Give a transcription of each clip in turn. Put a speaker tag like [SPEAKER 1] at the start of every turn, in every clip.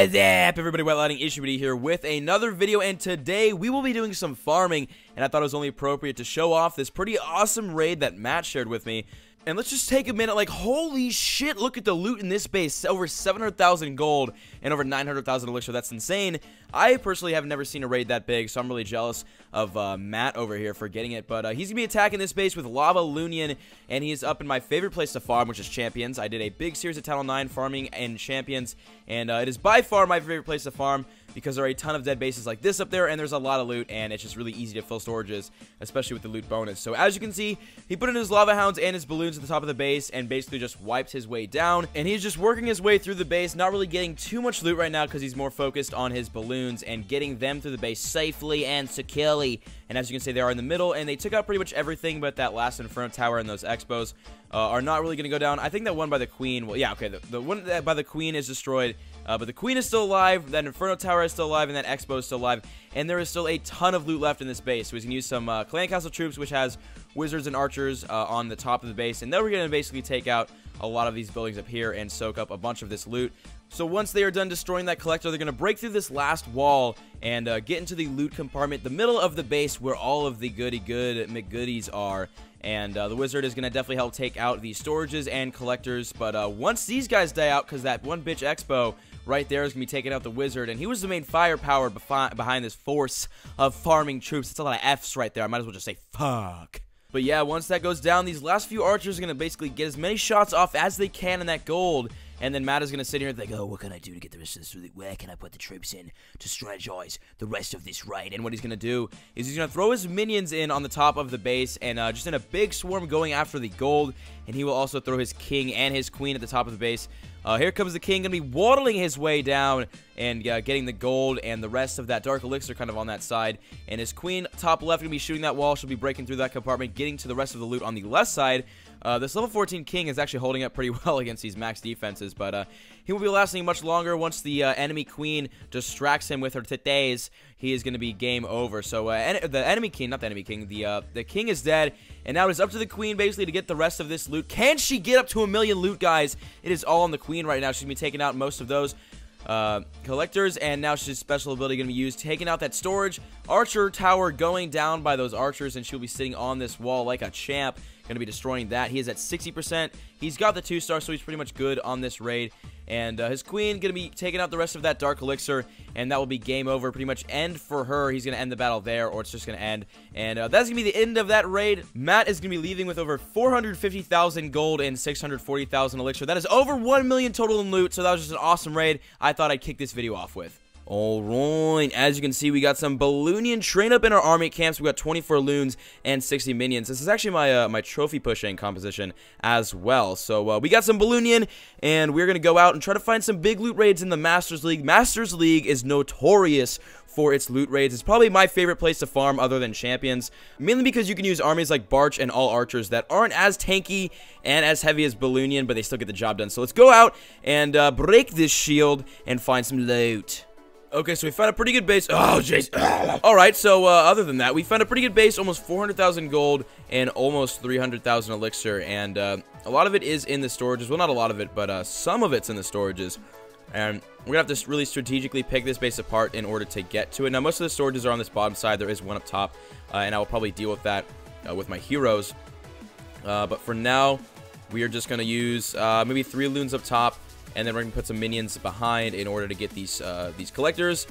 [SPEAKER 1] What's up, everybody? Wetlighting Ishibidi here with another video, and today we will be doing some farming, and I thought it was only appropriate to show off this pretty awesome raid that Matt shared with me. And let's just take a minute, like, holy shit, look at the loot in this base. Over 700,000 gold and over 900,000 elixir. That's insane. I personally have never seen a raid that big, so I'm really jealous of Matt over here for getting it. But he's going to be attacking this base with Lava Lunion, and he's up in my favorite place to farm, which is Champions. I did a big series of Town 9 farming in Champions, and it is by far my favorite place to farm because there are a ton of dead bases like this up there, and there's a lot of loot, and it's just really easy to fill storages, especially with the loot bonus. So as you can see, he put in his lava hounds and his balloons at the top of the base and basically just wiped his way down, and he's just working his way through the base, not really getting too much loot right now because he's more focused on his balloons and getting them through the base safely and securely. And as you can see, they are in the middle, and they took out pretty much everything but that last Inferno Tower, and those Expos are not really going to go down. I think that one by the Queen, well, yeah, okay, the one that by the Queen is destroyed, but the Queen is still alive, that Inferno Tower is still alive, and that Expo is still alive, and there is still a ton of loot left in this base. So he's going to use some Clan Castle troops, which has wizards and archers on the top of the base, and then we're going to basically take out a lot of these buildings up here and soak up a bunch of this loot. So once they are done destroying that collector, they're going to break through this last wall and get into the loot compartment, the middle of the base where all of the goody-good McGoodies are. And the wizard is going to definitely help take out these storages and collectors. But once these guys die out, because that one bitch Expo right there is going to be taking out the wizard, and he was the main firepower behind this force of farming troops. It's a lot of F's right there. I might as well just say fuck. But yeah, once that goes down, these last few archers are going to basically get as many shots off as they can in that gold. And then Matt is going to sit here and think, oh, what can I do to get the rest of this? Where can I put the troops in to strategize the rest of this raid? And what he's going to do is he's going to throw his minions in on the top of the base and just in a big swarm going after the gold. And he will also throw his king and his queen at the top of the base. Here comes the king, going to be waddling his way down and getting the gold and the rest of that dark elixir kind of on that side. And his queen, top left, going to be shooting that wall. She'll be breaking through that compartment, getting to the rest of the loot on the left side. This level 14 king is actually holding up pretty well against these max defenses, but he won't be lasting much longer. Once the enemy queen distracts him with her titties, he is going to be game over. So the enemy king, not the enemy king, the king is dead, and now it's up to the queen basically to get the rest of this loot. Can she get up to 1 million loot, guys? It is all on the queen right now. She's going to be taking out most of those collectors, and now she's special ability going to be used, taking out that storage archer tower, going down by those archers, and she'll be sitting on this wall like a champ, going to be destroying that. He is at 60%. He's got the 2-star, so he's pretty much good on this raid. And his queen going to be taking out the rest of that dark elixir, and that will be game over. Pretty much end for her. He's going to end the battle there, or it's just going to end. And that's going to be the end of that raid. Matt is going to be leaving with over 450,000 gold and 640,000 elixir. That is over 1 million total in loot, so that was just an awesome raid I thought I'd kick this video off with. Alright, as you can see, we got some Balloonian trained up in our army camps. We got 24 loons and 60 minions. This is actually my my trophy pushing composition as well. So we got some Balloonian, and we're going to go out and try to find some big loot raids in the Masters League. Masters League is notorious for its loot raids. It's probably my favorite place to farm other than Champions, mainly because you can use armies like Barch and all archers that aren't as tanky and as heavy as Balloonian, but they still get the job done. So let's go out and break this shield and find some loot. Okay, so we found a pretty good base. Oh, jeez. Alright, so other than that, we found a pretty good base, almost 400,000 gold and almost 300,000 elixir, and a lot of it is in the storages. Well, not a lot of it, but some of it's in the storages. And we're going to have to really strategically pick this base apart in order to get to it. Now, most of the storages are on this bottom side. There is one up top, and I will probably deal with that with my heroes. But for now, we are just going to use maybe 3 loons up top, and then we're going to put some minions behind in order to get these collectors.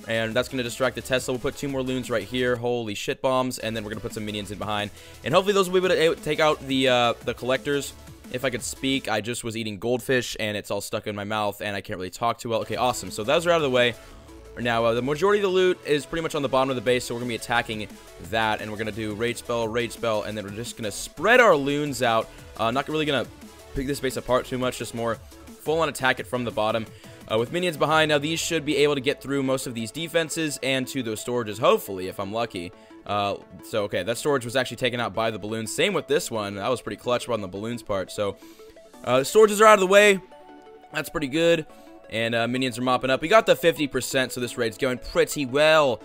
[SPEAKER 1] And that's going to distract the Tesla. We'll put 2 more loons right here. Holy shit bombs. And then we're going to put some minions in behind. And hopefully those will be able to take out the collectors. If I could speak, I just was eating goldfish, and it's all stuck in my mouth, and I can't really talk too well. Okay, awesome. So those are out of the way. Now, the majority of the loot is pretty much on the bottom of the base, so we're going to be attacking that. And we're going to do rage spell, and then we're just going to spread our loons out. Not really going to pick this base apart too much, just more full-on attack it from the bottom. With minions behind, now these should be able to get through most of these defenses and to those storages, hopefully, if I'm lucky. Okay, that storage was actually taken out by the balloons. Same with this one. That was pretty clutch on the balloons part. So, the storages are out of the way. That's pretty good. And minions are mopping up. We got the 50%, so this raid's going pretty well.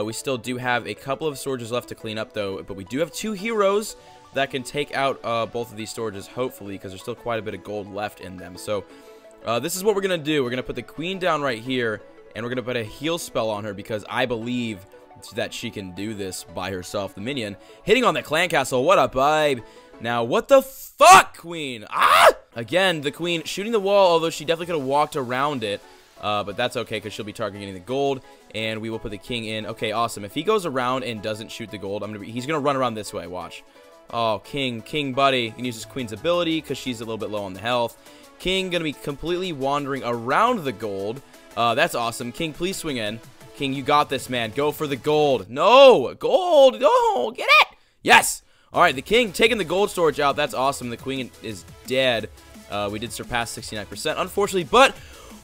[SPEAKER 1] We still do have a couple of storages left to clean up, though. But we do have 2 heroes that can take out both of these storages, hopefully, because there's still quite a bit of gold left in them. So, This is what we're going to do. We're going to put the queen down right here, and we're going to put a heal spell on her because I believe that she can do this by herself. The minion hitting on the clan castle. What up, babe? Now, what the fuck, queen? Ah! Again, the queen shooting the wall, although she definitely could have walked around it. But that's okay because she'll be targeting the gold, and we will put the king in. Okay, awesome. If he goes around and doesn't shoot the gold, he's going to run around this way. Watch. Oh, king buddy. You can use his queen's ability because she's a little bit low on the health. King going to be completely wandering around the gold. That's awesome. King, please swing in. King, you got this, man. Go for the gold. No! Gold! No! Get it! Yes! Alright, the king taking the gold storage out. That's awesome. The queen is dead. We did surpass 69%, unfortunately, but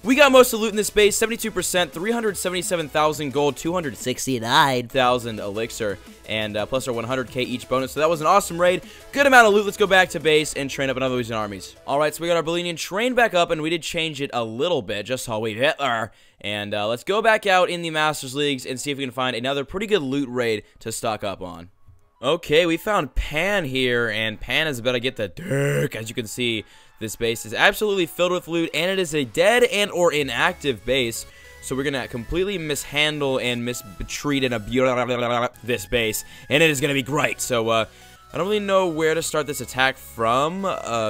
[SPEAKER 1] we got most of the loot in this base. 72%, 377,000 gold, 269,000 elixir, and plus our 100k each bonus. So that was an awesome raid. Good amount of loot. Let's go back to base and train up another Legion armies. Alright, so we got our Balenian train back up, and we did change it a little bit, just how we Hitler. And let's go back out in the Masters Leagues and see if we can find another pretty good loot raid to stock up on. Okay, we found Pan here, and Pan is about to get the dick. As you can see, this base is absolutely filled with loot, and it is a dead and or inactive base. So we're going to completely mishandle and mistreat and abuse this base, and it is going to be great. So, I don't really know where to start this attack from,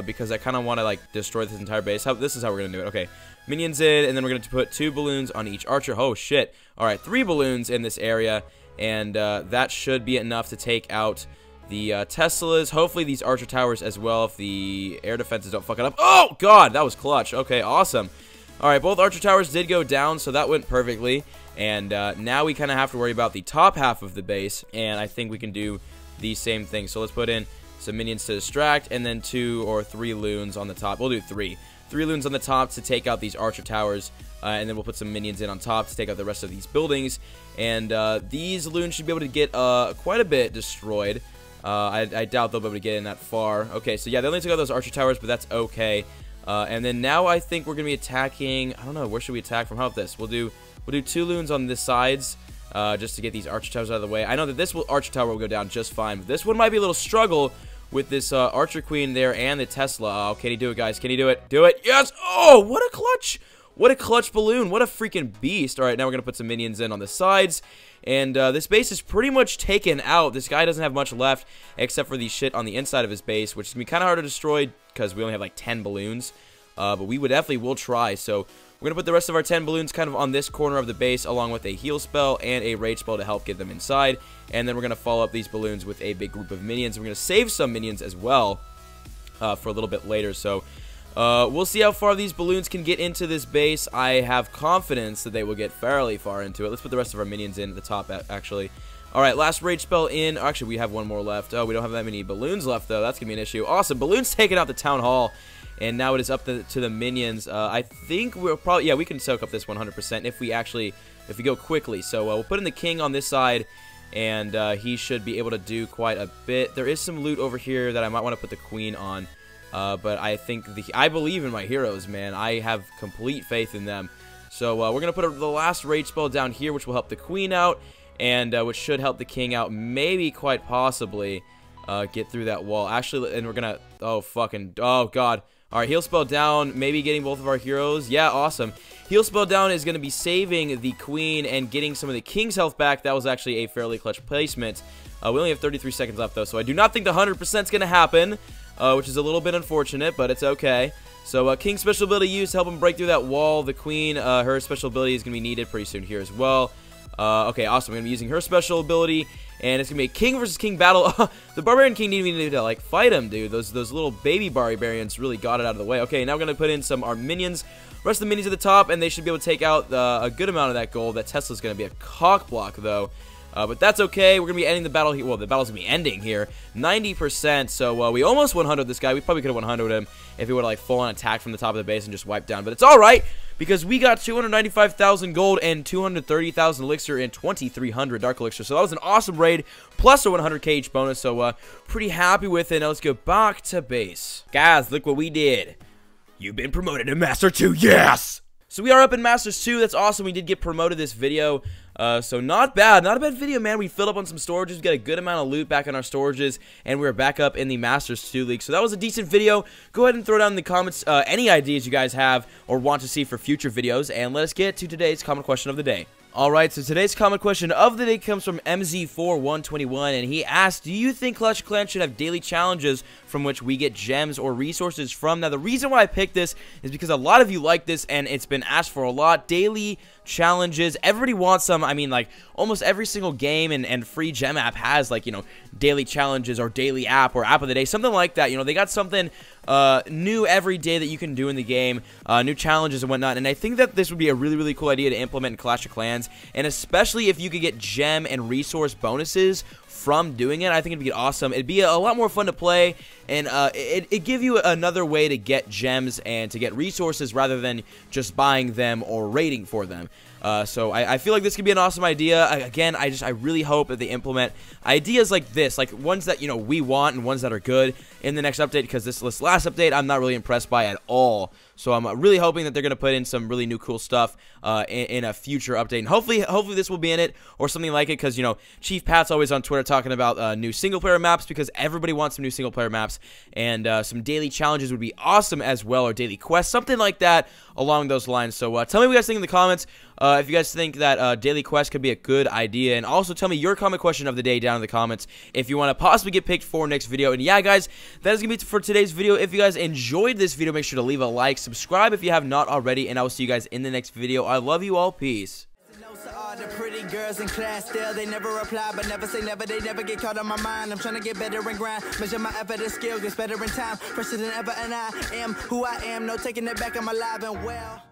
[SPEAKER 1] because I kind of want to, like, destroy this entire base. This is how we're going to do it. Okay, minions in, and then we're going to put 2 balloons on each archer. Oh, shit. Alright, 3 balloons in this area. And that should be enough to take out the Teslas. Hopefully these archer towers as well if the air defenses don't fuck it up. Oh, God, that was clutch. Okay, awesome. All right, both archer towers did go down, so that went perfectly. And now we kind of have to worry about the top half of the base, and I think we can do the same thing. So let's put in some minions to distract, and then 2 or 3 loons on the top. We'll do 3. 3 loons on the top to take out these archer towers. And then we'll put some minions in on top to take out the rest of these buildings. And these loons should be able to get quite a bit destroyed. I doubt they'll be able to get in that far. Okay, so yeah, they only took out those archer towers, but that's okay. And then now I think we're going to be attacking... I don't know, where should we attack from? How about this? We'll do 2 loons on the sides just to get these archer towers out of the way. I know that this archer tower will go down just fine, but this one might be a little struggle with this archer queen there and the Tesla. Oh, can he do it, guys? Can he do it? Do it! Yes! Oh, what a clutch! What a clutch balloon. What a freaking beast. Alright, now we're going to put some minions in on the sides. And this base is pretty much taken out. This guy doesn't have much left except for the shit on the inside of his base, which is going to be kind of hard to destroy because we only have like 10 balloons. But we definitely will try. So we're going to put the rest of our 10 balloons kind of on this corner of the base along with a heal spell and a rage spell to help get them inside. And then we're going to follow up these balloons with a big group of minions. We're going to save some minions as well for a little bit later. So... we'll see how far these balloons can get into this base. I have confidence that they will get fairly far into it. Let's put the rest of our minions in at the top, actually. Alright, last rage spell in. Actually, we have one more left. Oh, we don't have that many balloons left, though. That's going to be an issue. Awesome. Balloons taking out the town hall. And now it is up to the minions. I think we'll probably... Yeah, we can soak up this 100% if we go quickly. So, we'll put in the king on this side. And he should be able to do quite a bit. There is some loot over here that I might want to put the queen on. But I think I believe in my heroes, man. I have complete faith in them. So we're going to put the last rage spell down here, which will help the queen out, and which should help the king out, maybe quite possibly get through that wall. Actually, and we're going to... Oh, God. All right, heal spell down, maybe getting both of our heroes. Yeah, awesome. Heal spell down is going to be saving the queen and getting some of the king's health back. That was actually a fairly clutch placement. We only have 33 seconds left, though, so I do not think the 100% is going to happen. Which is a little bit unfortunate, but it's okay. So, King's special ability used to help him break through that wall. The Queen, her special ability is going to be needed pretty soon here as well. Okay, awesome. We're going to be using her special ability, and it's going to be a King versus King battle. The Barbarian King didn't even need to, like, fight him, dude. Those little baby barbarians really got it out of the way. Okay, now we're going to put in some our minions. Rest of the minions at the top, and they should be able to take out a good amount of that gold. That Tesla's going to be a cock block, though. But that's okay. We're going to be ending the battle here. Well, the battle's going to be ending here. 90%. So we almost 100 this guy. We probably could have 100 him if he would have like full on attacked from the top of the base and just wiped down. But it's alright because we got 295,000 gold and 230,000 elixir and 2,300 dark elixir. So that was an awesome raid. Plus a 100k each bonus. So pretty happy with it. Now let's go back to base. Guys, look what we did. You've been promoted to Master 2. Yes! So we are up in Masters 2. That's awesome. We did get promoted this video. So not bad video, man. We filled up on some storages, we got a good amount of loot back on our storages, and we're back up in the Masters 2 League. So that was a decent video. Go ahead and throw down in the comments any ideas you guys have or want to see for future videos, and let us get to today's comment question of the day. Alright, so today's comment question of the day comes from MZ4121, and he asked, do you think Clash of Clans should have daily challenges from which we get gems or resources from? Now, the reason why I picked this is because a lot of you like this, and it's been asked for a lot. Daily challenges, everybody wants them. I mean, like, almost every single game and free gem app has, like, you know, daily challenges or daily app or app of the day, something like that. You know, they got something new every day that you can do in the game, new challenges and whatnot, and I think that this would be a really, really cool idea to implement in Clash of Clans, and especially if you could get gem and resource bonuses from doing it. I think it'd be awesome. It'd be a lot more fun to play, and it'd give you another way to get gems and to get resources rather than just buying them or raiding for them. So I feel like this could be an awesome idea. Again, I really hope that they implement ideas like this, like ones that, you know, we want and ones that are good in the next update, because this last update I'm not really impressed by at all. So I'm really hoping that they're going to put in some really new cool stuff in a future update. And hopefully this will be in it or something like it, because, you know, Chief Pat's always on Twitter talking about new single-player maps, because everybody wants some new single-player maps. And some daily challenges would be awesome as well, or daily quests, something like that along those lines. So tell me what you guys think in the comments. If you guys think that daily quest could be a good idea, and also tell me your comment question of the day down in the comments if you want to possibly get picked for next video. And yeah, guys, that is going to be it for today's video. If you guys enjoyed this video, make sure to leave a like, subscribe if you have not already, and I will see you guys in the next video. I love you all. Peace.
[SPEAKER 2] All the pretty girls in class still, they never reply, but never say never, they never get caught on my mind. I'm trying to get better and grind, measure my effort and skill, gets better in time, fresher than ever, and I am who I am, no taking it back, I'm alive and well.